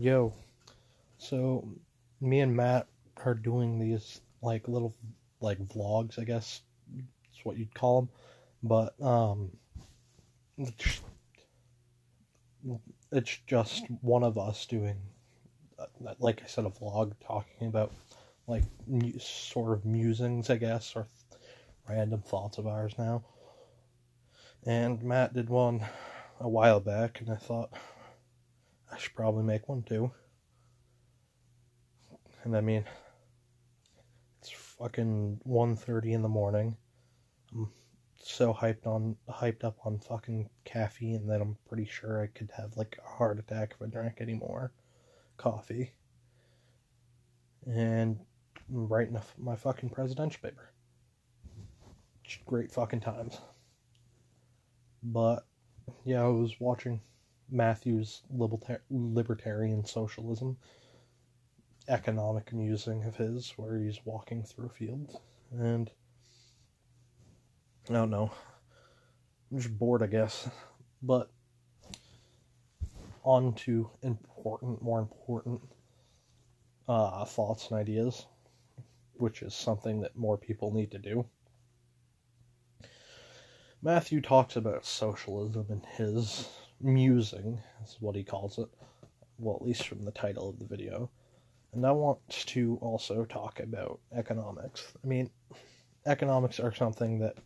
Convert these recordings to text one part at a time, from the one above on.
Yo, so me and Matt are doing these little vlogs, I guess is what you'd call them. But it's, it's just one of us doing, like I said, a vlog talking about sort of musings, I guess, or random thoughts of ours now. And Matt did one a while back, and I thought I should probably make one too. And I mean, it's fucking 1:30 in the morning. I'm so hyped up on fucking caffeine that I'm pretty sure I could have a heart attack if I drank any more coffee. And I'm writing my fucking presidential paper. Great fucking times. But yeah, I was watching Matthew's libertarian socialism economic musing of his, where he's walking through a field, and I don't know, I'm just bored, I guess. But on to more important thoughts and ideas, which is something that more people need to do. Matthew talks about socialism in his musing, is what he calls it, well, at least from the title of the video. And I want to also talk about economics. I mean, economics are something that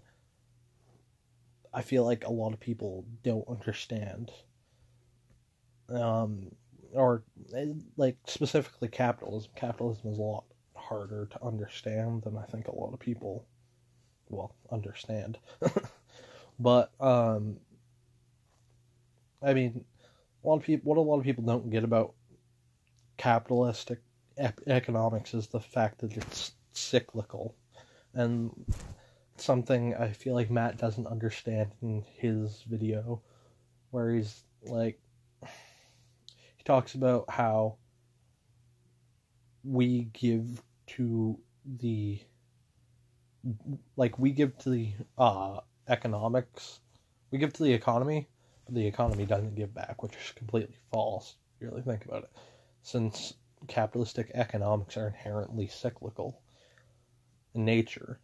I feel like a lot of people don't understand. Or specifically capitalism. Capitalism is a lot harder to understand than I think a lot of people, understand. But, I mean, what a lot of people don't get about capitalistic economics is the fact that it's cyclical, and something I feel like Matt doesn't understand in his video, where he talks about how we give to the economics, we give to the economy, but the economy doesn't give back, which is completely false if you really think about it, since capitalistic economics are inherently cyclical in nature.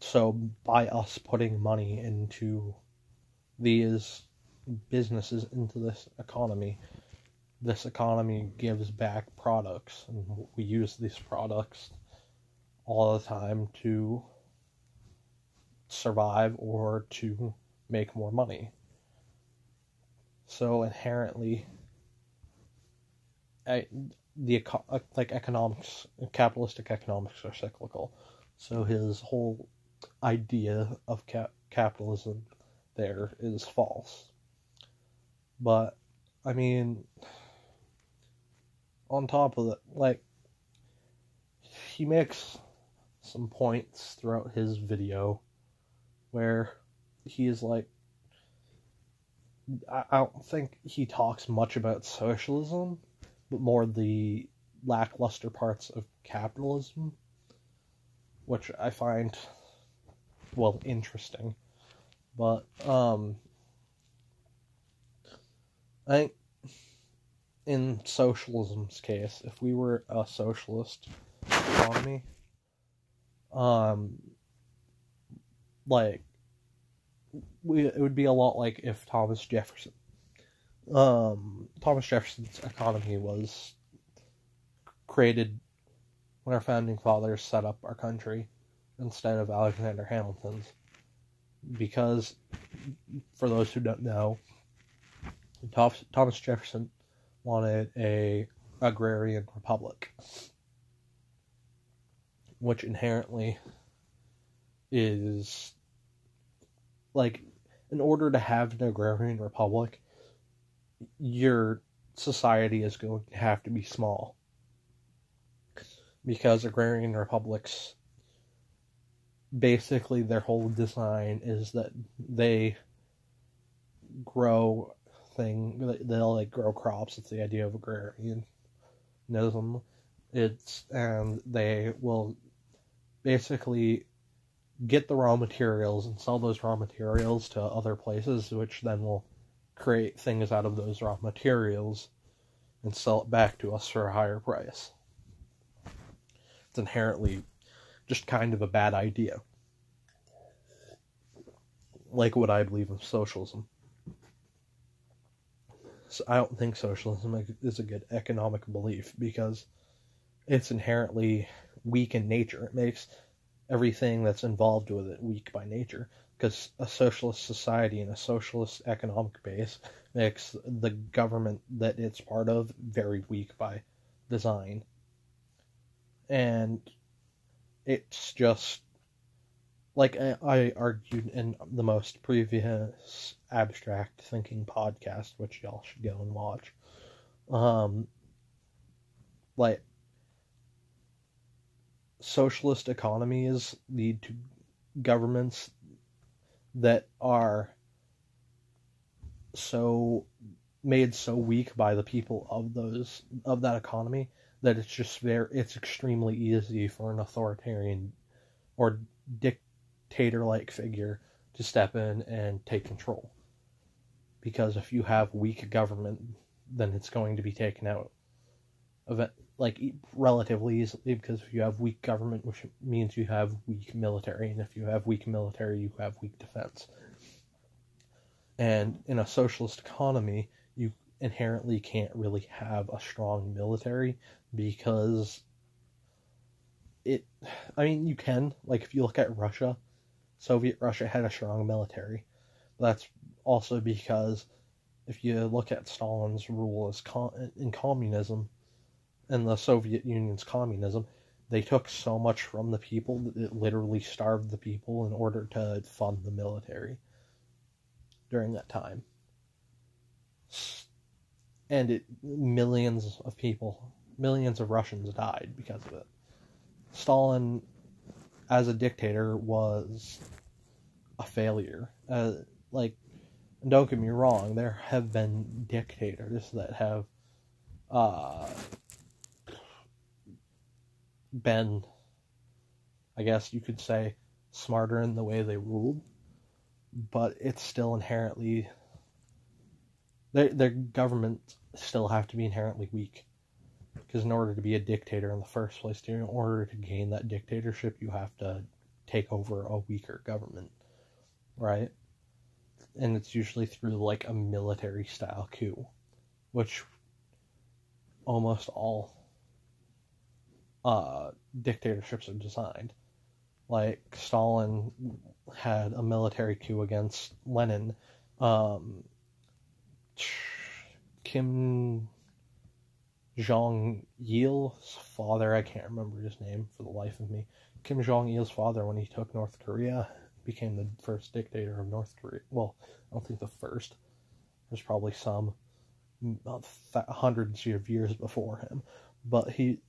So by us putting money into these businesses, into this economy gives back products, and we use these products all the time to survive or to make more money. So inherently, economics, capitalistic economics are cyclical. So his whole idea of capitalism there is false. But I mean, on top of it, he makes some points throughout his video where he is I don't think he talks much about socialism, but more the lackluster parts of capitalism, which I find, interesting. But, I think in socialism's case, if we were a socialist economy, it would be a lot like if Thomas Jefferson's economy was created when our founding fathers set up our country instead of Alexander Hamilton's. Because, for those who don't know, Thomas Jefferson wanted a agrarian republic, which inherently is in order to have an agrarian republic, your society is going to have to be small, because agrarian republics, basically their whole design is that they grow they'll grow crops. It's the idea of agrarianism. And they will basically get the raw materials and sell those raw materials to other places, which then will create things out of those raw materials, and sell it back to us for a higher price. It's inherently just kind of a bad idea. Like what I believe in socialism. So I don't think socialism is a good economic belief because it's inherently weak in nature. It makes everything that's involved with it weak by nature, because a socialist society and a socialist economic base makes the government that it's part of very weak by design. And it's just, like I argued in the most previous abstract thinking podcast, which y'all should go and watch, like, socialist economies lead to governments that are so made so weak by the people of that economy that it's extremely easy for an authoritarian or dictator-like figure to step in and take control. Because if you have weak government, then it's going to be taken out relatively easily, because if you have weak government, which means you have weak military, and if you have weak military, you have weak defense. And in a socialist economy, you inherently can't really have a strong military, because you can, like, if you look at Russia, Soviet Russia had a strong military. That's also because if you look at Stalin's rule in communism, and the Soviet Union's communism, they took so much from the people that it literally starved the people in order to fund the military during that time. And millions of Russians died because of it. Stalin, as a dictator, was a failure. Don't get me wrong, there have been dictators that have been, I guess you could say, smarter in the way they ruled, but it's still inherently, their governments still have to be inherently weak, because in order to be a dictator in the first place, in order to gain that dictatorship, you have to take over a weaker government, right? And it's usually through like a military style coup, which almost all dictatorships are designed. Like, Stalin had a military coup against Lenin. Kim Jong-il's father, I can't remember his name for the life of me. Kim Jong-il's father, when he took North Korea, became the first dictator of North Korea. Well, I don't think the first. There's probably some hundreds of years before him. But he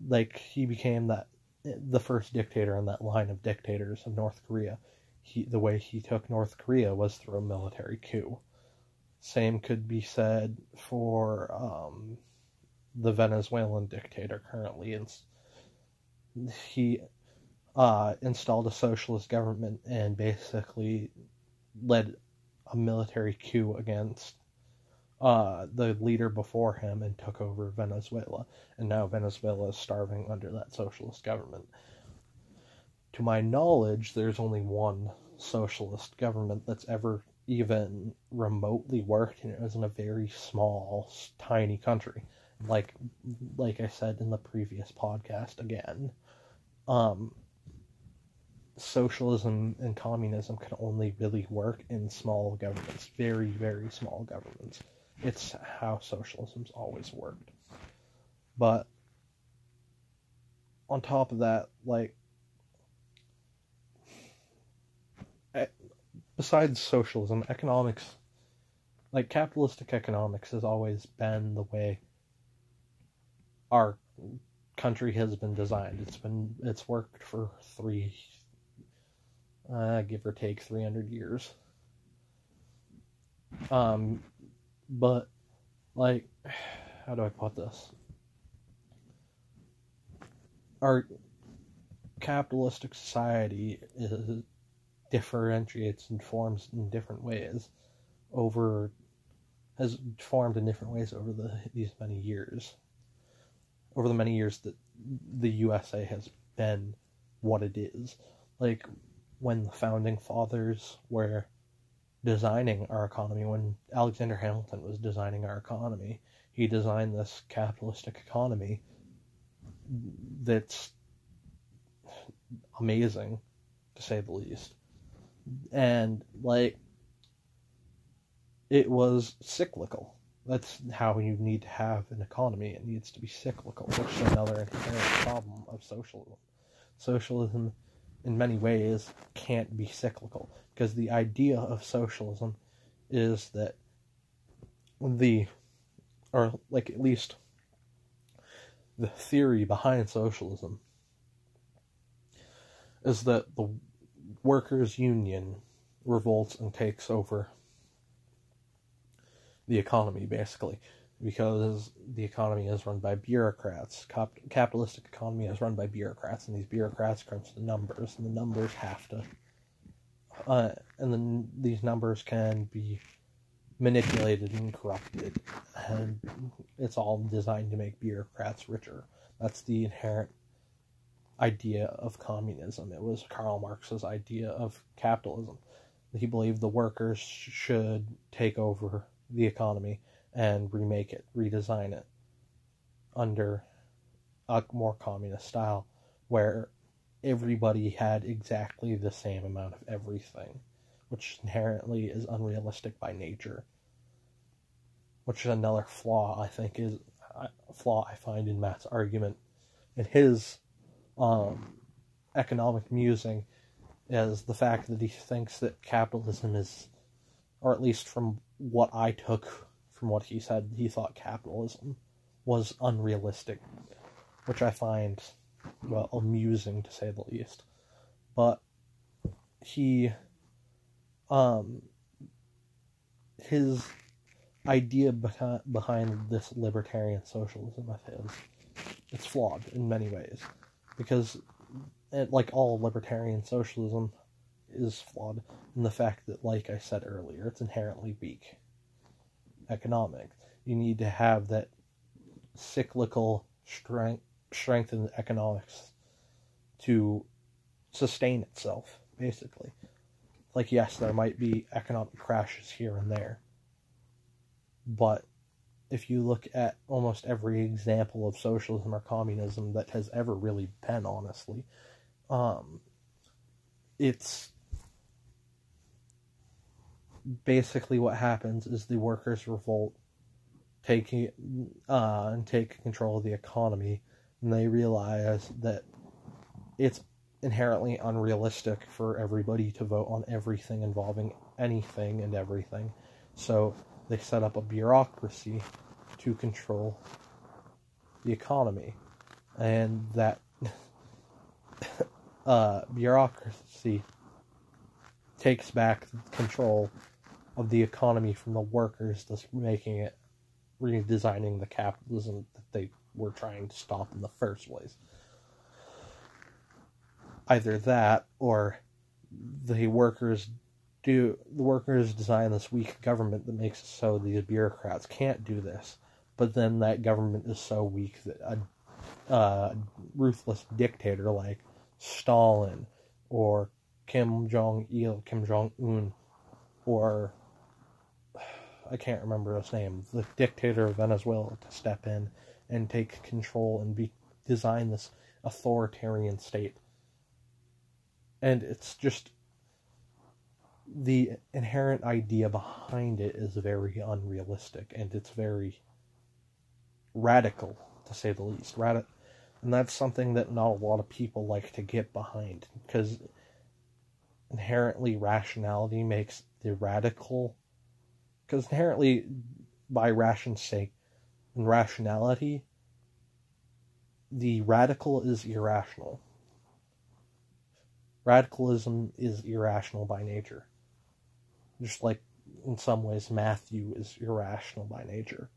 became the first dictator in that line of dictators of North Korea. The way he took North Korea was through a military coup. Same could be said for the Venezuelan dictator currently. He installed a socialist government and basically led a military coup against the leader before him and took over Venezuela. And now Venezuela is starving under that socialist government. To my knowledge, there's only one socialist government that's ever even remotely worked, and it was in a very small, tiny country. Like I said in the previous podcast again, socialism and communism can only really work in small governments, very, very small governments. It's how socialism's always worked. But on top of that, besides socialism, economics, capitalistic economics has always been the way our country has been designed. It's worked for give or take 300 years. But, how do I put this? Our capitalistic society differentiates and forms in different ways has formed in different ways over these many years. over the many years that the USA has been what it is. Like, when the founding fathers were designing our economy, when Alexander Hamilton was designing our economy, he designed this capitalistic economy that's amazing, to say the least. And, like, it was cyclical. That's how you need to have an economy. It needs to be cyclical, which is another inherent problem of socialism. Socialism, in many ways, can't be cyclical, because the idea of socialism is that at least the theory behind socialism is that the workers' union revolts and takes over the economy, basically, because the economy is run by bureaucrats. Capitalistic economy is run by bureaucrats, and these bureaucrats crunch the numbers, and the numbers have to, and then these numbers can be manipulated and corrupted, and it's all designed to make bureaucrats richer. That's the inherent idea of communism. It was Karl Marx's idea of capitalism. He believed the workers should take over the economy and remake it, redesign it under a more communist style, where everybody had exactly the same amount of everything, which inherently is unrealistic by nature. Which is another flaw, I think, is a flaw I find in Matt's argument. And his economic musing is the fact that he thinks that capitalism is, or at least from what I took from what he said, he thought capitalism was unrealistic, which I find, well, amusing to say the least. But he, his idea behind this libertarian socialism of his, it's flawed in many ways, because like all libertarian socialism is flawed in the fact that, like I said earlier, it's inherently weak economic. You need to have that cyclical strength in economics to sustain itself, basically. Like, yes, there might be economic crashes here and there, but if you look at almost every example of socialism or communism that has ever really been, honestly, it's basically what happens is the workers revolt, take control of the economy, and they realize that it's inherently unrealistic for everybody to vote on everything involving anything and everything. So they set up a bureaucracy to control the economy. And that bureaucracy takes back control of the economy from the workers, thus making it, redesigning the capitalism that they were trying to stop in the first place. Either that, or the workers design this weak government that makes it so these bureaucrats can't do this, but then that government is so weak that a ruthless dictator like Stalin, or Kim Jong-un, or I can't remember his name, the dictator of Venezuela, to step in and take control and design this authoritarian state. And it's just, the inherent idea behind it is very unrealistic, and it's very radical, to say the least. And that's something that not a lot of people like to get behind, because inherently rationality makes the radical, because inherently, by ration's sake, and rationality, the radical is irrational. Radicalism is irrational by nature. Just like, in some ways, Matthew is irrational by nature.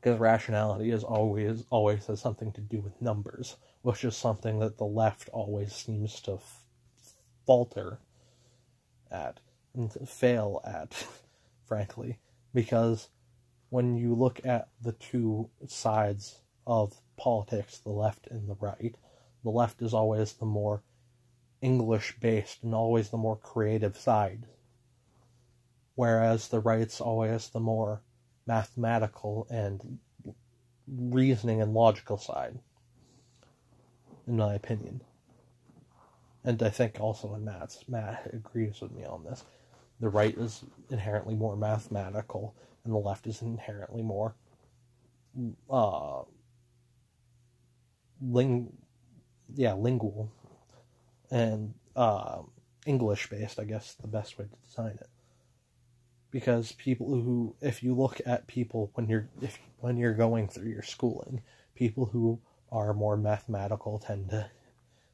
Because rationality is always has something to do with numbers, which is something that the left always seems to falter at, and fail at, frankly. Because when you look at the two sides of politics, the left and the left is always the more English-based and always the more creative side, whereas the right's always the more mathematical and reasoning and logical side, in my opinion. And I think also in Matt agrees with me on this. The right is inherently more mathematical, and the left is inherently more lingual and English-based, I guess, the best way to design it. Because people who, if you look at people when you're going through your schooling, people who are more mathematical tend to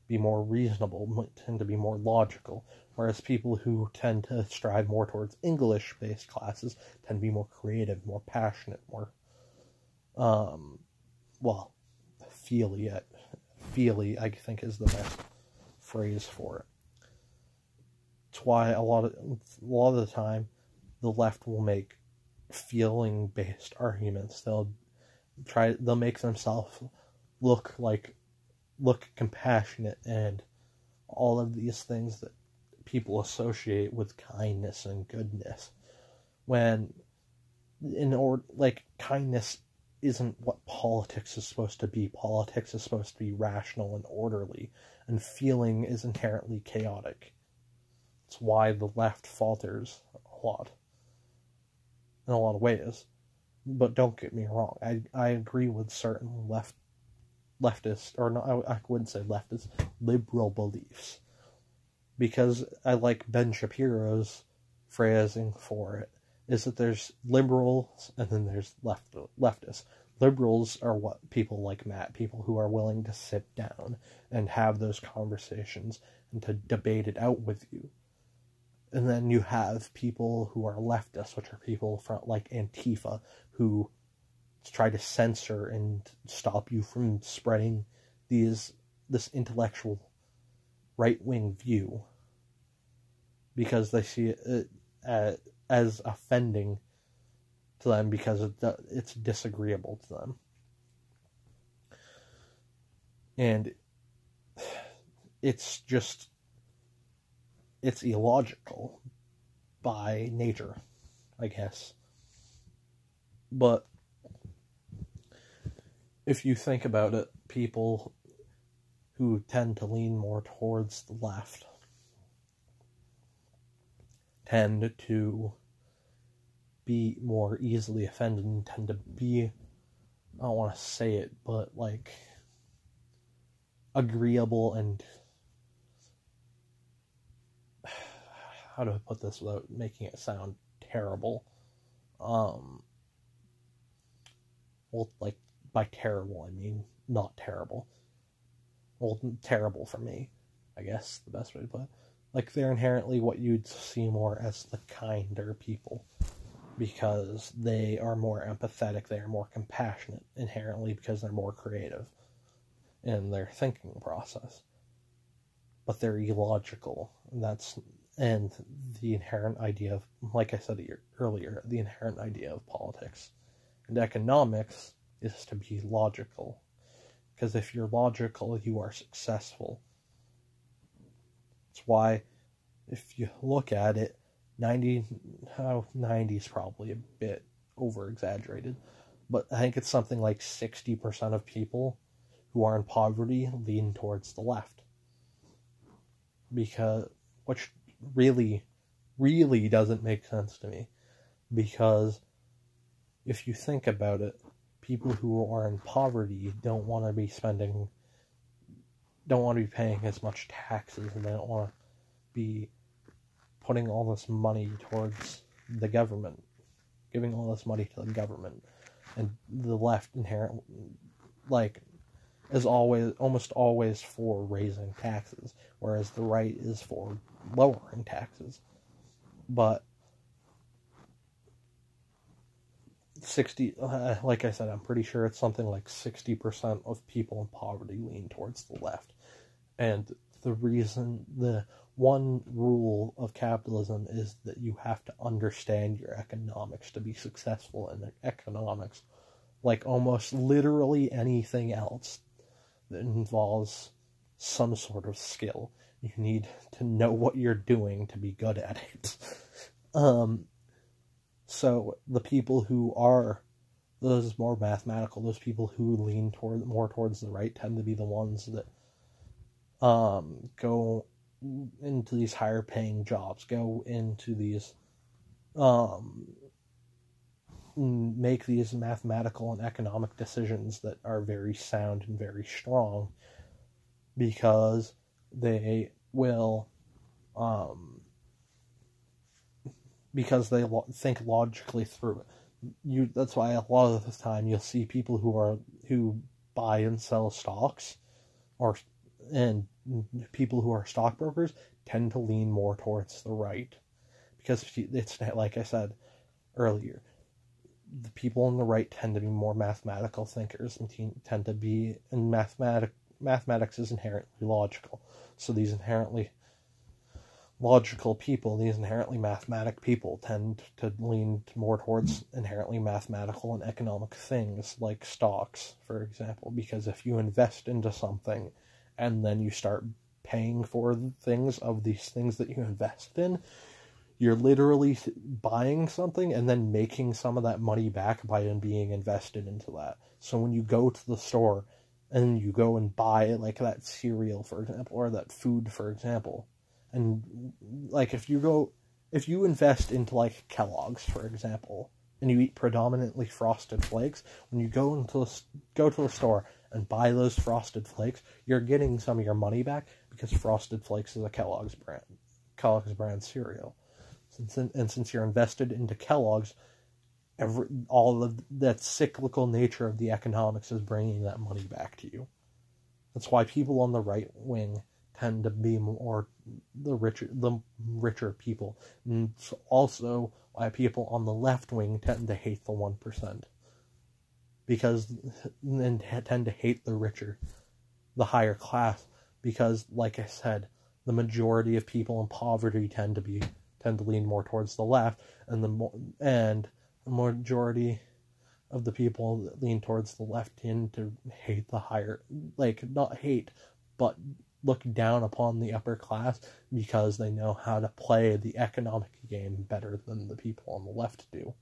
be more reasonable, tend to be more logical, whereas people who tend to strive more towards English-based classes tend to be more creative, more passionate, more, feely, I think is the best phrase for it. It's why a lot of the time, the left will make feeling-based arguments. They'll make themselves look compassionate and all of these things that people associate with kindness and goodness, when kindness isn't what politics is supposed to be. Politics is supposed to be rational and orderly, and feeling is inherently chaotic. It's why the left falters a lot, in a lot of ways. But don't get me wrong, I agree with certain leftist, or no, I wouldn't say leftist, liberal beliefs. Because I like Ben Shapiro's phrasing for it, is that there's liberals and then there's leftists. Liberals are what people like Matt, people who are willing to sit down and have those conversations and to debate it out with you. And then you have people who are leftists, which are people from like Antifa, who try to censor and stop you from spreading this intellectual right-wing view, because they see it as offending to them because it's disagreeable to them. And it's illogical by nature, I guess. But if you think about it, people who tend to lean more towards the left tend to be more easily offended and tend to be, I don't want to say it, but agreeable and, how do I put this without making it sound terrible? By terrible, I mean not terrible. Well, terrible for me, I guess, the best way to put it. They're inherently what you'd see more as the kinder people, because they are more empathetic, they are more compassionate, inherently, because they're more creative in their thinking process. But they're illogical, and the inherent idea of, like I said earlier, the inherent idea of politics and economics is to be logical. Because if you're logical, you are successful. It's why, if you look at it, 90 is probably a bit over-exaggerated, but I think it's something like 60% of people who are in poverty lean towards the left. Which really, really doesn't make sense to me. Because if you think about it, people who are in poverty don't want to be paying as much taxes, and they don't want to be putting all this money towards the government, giving all this money to the government. And the left inherently, is almost always for raising taxes, whereas the right is for lowering taxes. But 60, like I said, I'm pretty sure it's something like 60% of people in poverty lean towards the left. And the reason, one rule of capitalism is that you have to understand your economics to be successful in economics. Like almost literally anything else that involves some sort of skill. You need to know what you're doing to be good at it. So the people who are those more mathematical, those people who lean more towards the right, tend to be the ones that go into these higher paying jobs, go into these make these mathematical and economic decisions that are very sound and very strong, because they will think logically through it. That's why a lot of the time you'll see people who buy and sell stocks, and people who are stockbrokers tend to lean more towards the right, because it's like I said earlier, the people on the right tend to be more mathematical thinkers and tend to be, and mathematics is inherently logical. So these inherently logical people, these inherently mathematic people, tend to lean more towards inherently mathematical and economic things like stocks, for example, because if you invest into something and then you start paying for things of these things that you invest in, you're literally buying something and then making some of that money back by being invested into that. So when you go to the store and you go and buy like that cereal, for example, or that food, for example, and like if you invest into like Kellogg's, for example, and you eat predominantly Frosted Flakes, when you go to the store and buy those Frosted Flakes, you're getting some of your money back because Frosted Flakes is a Kellogg's brand cereal. Since you're invested into Kellogg's, all of that cyclical nature of the economics is bringing that money back to you. That's why people on the right wing tend to be more the richer people, and it's also why people on the left wing tend to hate the 1%, and tend to hate the higher class, because, like I said, the majority of people in poverty tend to lean more towards the left, and the majority of the people that lean towards the left tend to hate the higher, like, not hate, but look down upon the upper class, because they know how to play the economic game better than the people on the left do,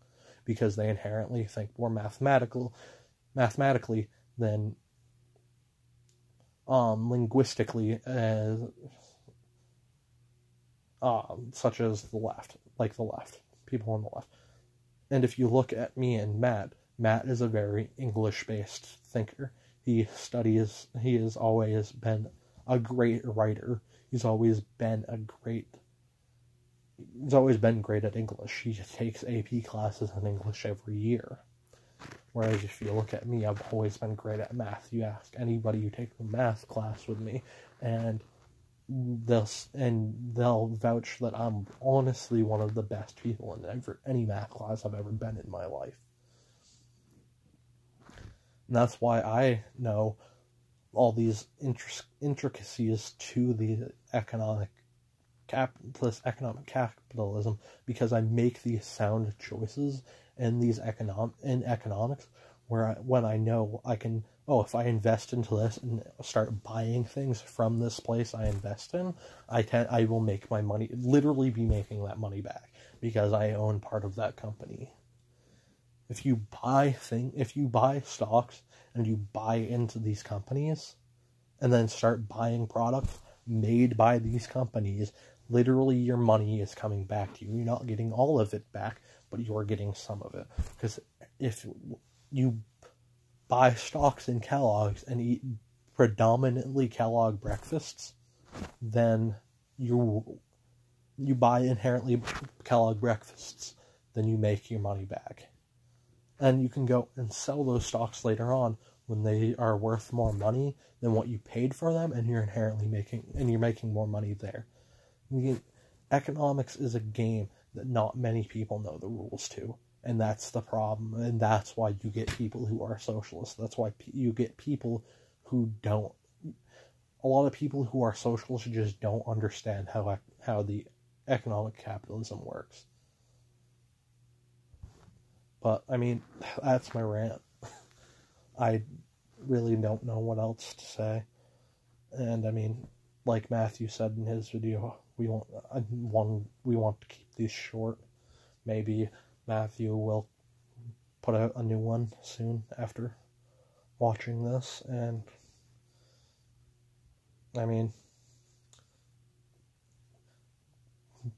because they inherently think more mathematically than linguistically, such as the left, people on the left. And if you look at me and Matt is a very English-based thinker. He has always been a great writer. He's always been great at English. He takes AP classes in English every year. Whereas if you look at me, I've always been great at math. You ask anybody who takes a math class with me, and they'll vouch that I'm honestly one of the best people in any math class I've ever been in my life. And that's why I know all these intricacies to the economic capitalism, because I make these sound choices in economics, when I know I can, if I invest into this and start buying things from this place I invest in, I will make my money, literally be making that money back, because I own part of that company. If you buy stocks and you buy into these companies and then start buying products made by these companies, literally your money is coming back to you. You're not getting all of it back, but you're getting some of it. Because if you buy stocks in Kellogg's and eat predominantly Kellogg breakfasts, then you buy inherently Kellogg breakfasts, then you make your money back. And you can go and sell those stocks later on when they are worth more money than what you paid for them, and you're inherently making more money there. Economics is a game that not many people know the rules to, and that's the problem, and that's why you get people who are socialists. That's why you get people who don't. a lot of people who are socialists just don't understand how the economic capitalism works. But, I mean, that's my rant. I really don't know what else to say. And, I mean, like Matthew said in his video, we want to keep these short. Maybe Matthew will put out a new one soon after watching this. And, I mean,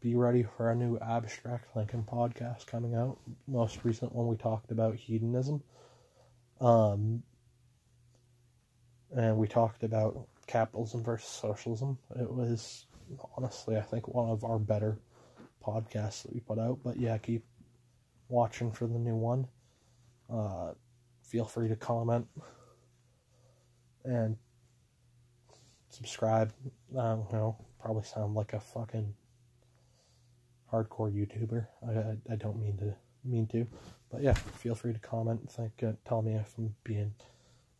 be ready for a new Abstract Lincoln podcast coming out. Most recent one we talked about hedonism. And we talked about capitalism versus socialism. It was, honestly, I think one of our better podcasts that we put out. But yeah, keep watching for the new one. Feel free to comment and subscribe. I don't know, probably sound like a fucking hardcore YouTuber. I don't mean to, but yeah, feel free to comment. Tell me if I'm being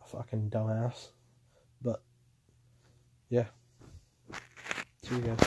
a fucking dumbass. But yeah, see you guys.